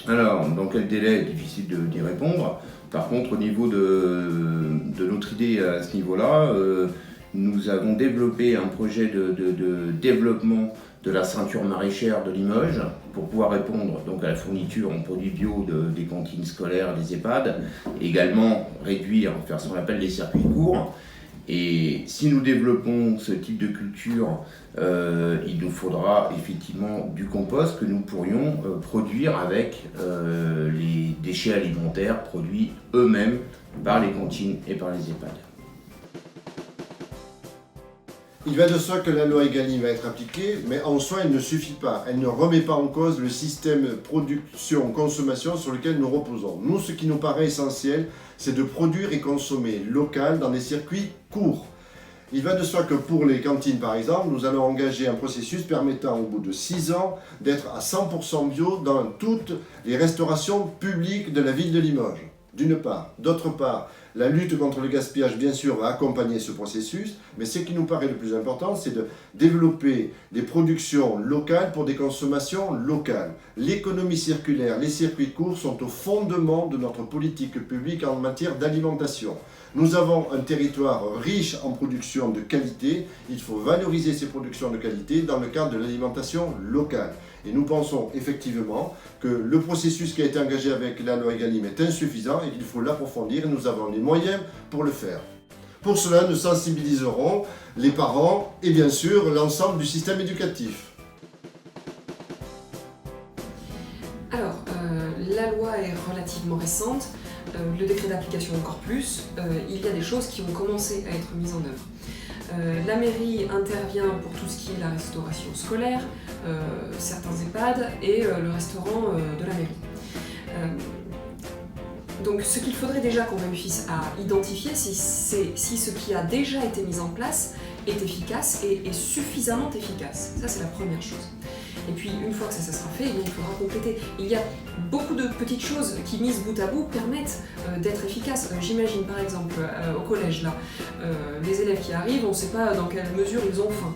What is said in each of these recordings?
Alors, dans quel délai? Difficile d'y répondre. Par contre, au niveau de notre idée à ce niveau-là, nous avons développé un projet de développement de la ceinture maraîchère de Limoges pour pouvoir répondre donc à la fourniture en produits bio des cantines scolaires, des EHPAD, et également faire ce qu'on appelle des circuits courts. Et si nous développons ce type de culture, il nous faudra effectivement du compost que nous pourrions produire avec les déchets alimentaires produits eux-mêmes par les cantines et par les EHPAD. Il va de soi que la loi Egalim va être appliquée, mais en soi, elle ne suffit pas. Elle ne remet pas en cause le système production-consommation sur lequel nous reposons. Nous, ce qui nous paraît essentiel, c'est de produire et consommer local dans des circuits courts. Il va de soi que pour les cantines, par exemple, nous allons engager un processus permettant, au bout de 6 ans, d'être à 100% bio dans toutes les restaurations publiques de la ville de Limoges. D'une part. D'autre part, la lutte contre le gaspillage, bien sûr, va accompagner ce processus, mais ce qui nous paraît le plus important, c'est de développer des productions locales pour des consommations locales. L'économie circulaire, les circuits courts sont au fondement de notre politique publique en matière d'alimentation. Nous avons un territoire riche en production de qualité, il faut valoriser ces productions de qualité dans le cadre de l'alimentation locale. Et nous pensons effectivement que le processus qui a été engagé avec la loi Egalim est insuffisant et qu'il faut l'approfondir et nous avons les moyens pour le faire. Pour cela, nous sensibiliserons les parents et bien sûr l'ensemble du système éducatif. Alors, la loi est relativement récente, le décret d'application encore plus, il y a des choses qui ont commencé à être mises en œuvre. La mairie intervient pour tout ce qui est la restauration scolaire, certains EHPAD et le restaurant de la mairie. Donc ce qu'il faudrait déjà qu'on réussisse à identifier, c'est si ce qui a déjà été mis en place est efficace et suffisamment efficace. Ça, c'est la première chose. Et puis, une fois que ça sera fait, il faudra compléter. Il y a beaucoup de petites choses qui, mises bout à bout, permettent d'être efficaces. J'imagine, par exemple, au collège, là, les élèves qui arrivent, on ne sait pas dans quelle mesure ils ont faim.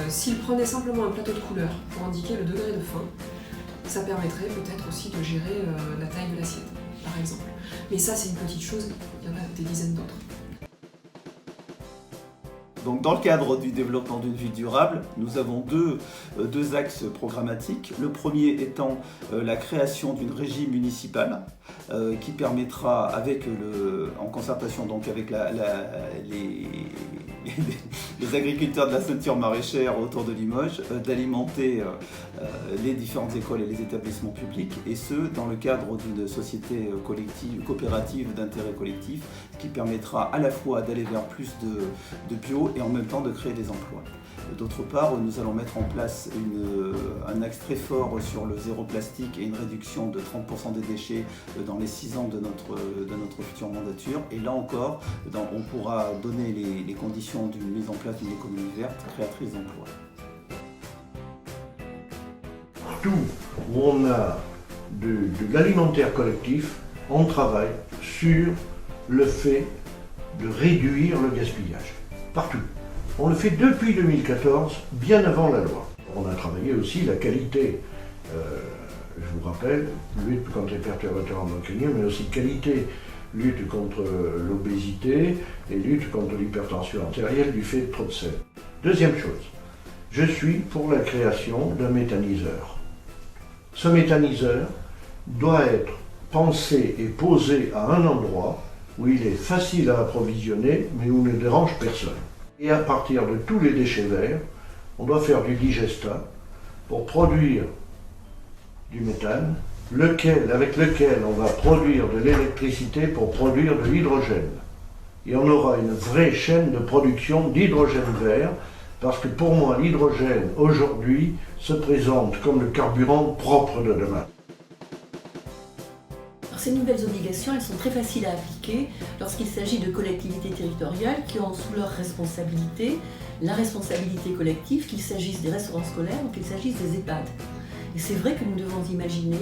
S'ils prenaient simplement un plateau de couleurs pour indiquer le degré de faim, ça permettrait peut-être aussi de gérer la taille de l'assiette, par exemple. Mais ça, c'est une petite chose, il y en a des dizaines d'autres. Donc, dans le cadre du développement d'une ville durable, nous avons deux axes programmatiques. Le premier étant la création d'une régie municipale qui permettra, en concertation donc avec les agriculteurs de la ceinture maraîchère autour de Limoges, d'alimenter les différentes écoles et les établissements publics, et ce, dans le cadre d'une société collective, coopérative d'intérêt collectif, ce qui permettra à la fois d'aller vers plus de bio et en même temps de créer des emplois. D'autre part, nous allons mettre en place un axe très fort sur le zéro plastique et une réduction de 30% des déchets dans les 6 ans de notre future mandature. Et là encore, on pourra donner les conditions d'une mise en place d'une économie verte créatrice d'emplois. Partout où on a de l'alimentaire collectif, on travaille sur le fait de réduire le gaspillage. Partout. On le fait depuis 2014, bien avant la loi. On a travaillé aussi la qualité. Je vous rappelle, lutte contre les perturbateurs endocriniens, mais aussi qualité, lutte contre l'obésité et lutte contre l'hypertension artérielle du fait de trop de sel. Deuxième chose, je suis pour la création d'un méthaniseur. Ce méthaniseur doit être pensé et posé à un endroit où il est facile à approvisionner, mais où il ne dérange personne. Et à partir de tous les déchets verts, on doit faire du digestat pour produire du méthane, avec lequel on va produire de l'électricité pour produire de l'hydrogène. Et on aura une vraie chaîne de production d'hydrogène vert, parce que pour moi, l'hydrogène, aujourd'hui, se présente comme le carburant propre de demain. Ces nouvelles obligations, elles sont très faciles à appliquer lorsqu'il s'agit de collectivités territoriales qui ont sous leur responsabilité la responsabilité collective, qu'il s'agisse des restaurants scolaires ou qu'il s'agisse des EHPAD. Et c'est vrai que nous devons imaginer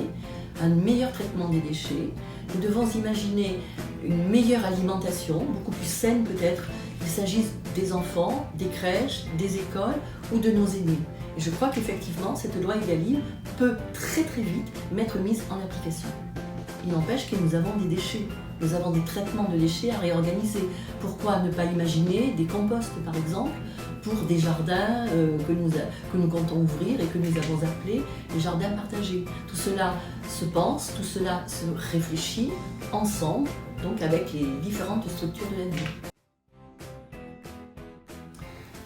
un meilleur traitement des déchets, nous devons imaginer une meilleure alimentation, beaucoup plus saine peut-être, qu'il s'agisse des enfants, des crèches, des écoles ou de nos aînés. Et je crois qu'effectivement, cette loi Egalim peut très très vite être mise en application. Il n'empêche que nous avons des déchets, nous avons des traitements de déchets à réorganiser. Pourquoi ne pas imaginer des composts, par exemple, pour des jardins que nous comptons ouvrir et que nous avons appelés les jardins partagés. Tout cela se pense, tout cela se réfléchit ensemble, donc avec les différentes structures de la ville.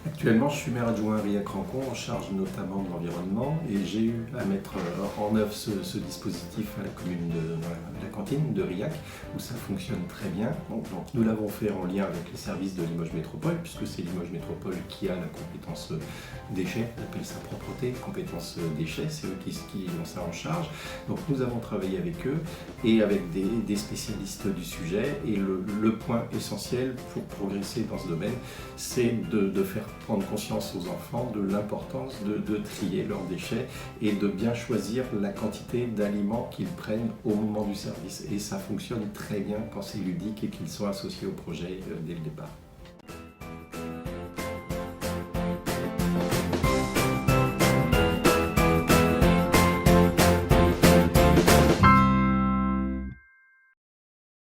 Actuellement, je suis maire adjoint à Riac-Rancon, en charge notamment de l'environnement, et j'ai eu à mettre en œuvre ce dispositif à la commune de la cantine de Riac, où ça fonctionne très bien. Donc, nous l'avons fait en lien avec les services de Limoges Métropole, puisque c'est Limoges Métropole qui a la compétence déchets, on appelle ça propreté, compétence déchets, c'est eux qui ont ça en charge. Donc nous avons travaillé avec eux et avec des spécialistes du sujet, et le point essentiel pour progresser dans ce domaine, c'est de faire prendre conscience aux enfants de l'importance de trier leurs déchets et de bien choisir la quantité d'aliments qu'ils prennent au moment du service. Et ça fonctionne très bien quand c'est ludique et qu'ils sont associés au projet dès le départ.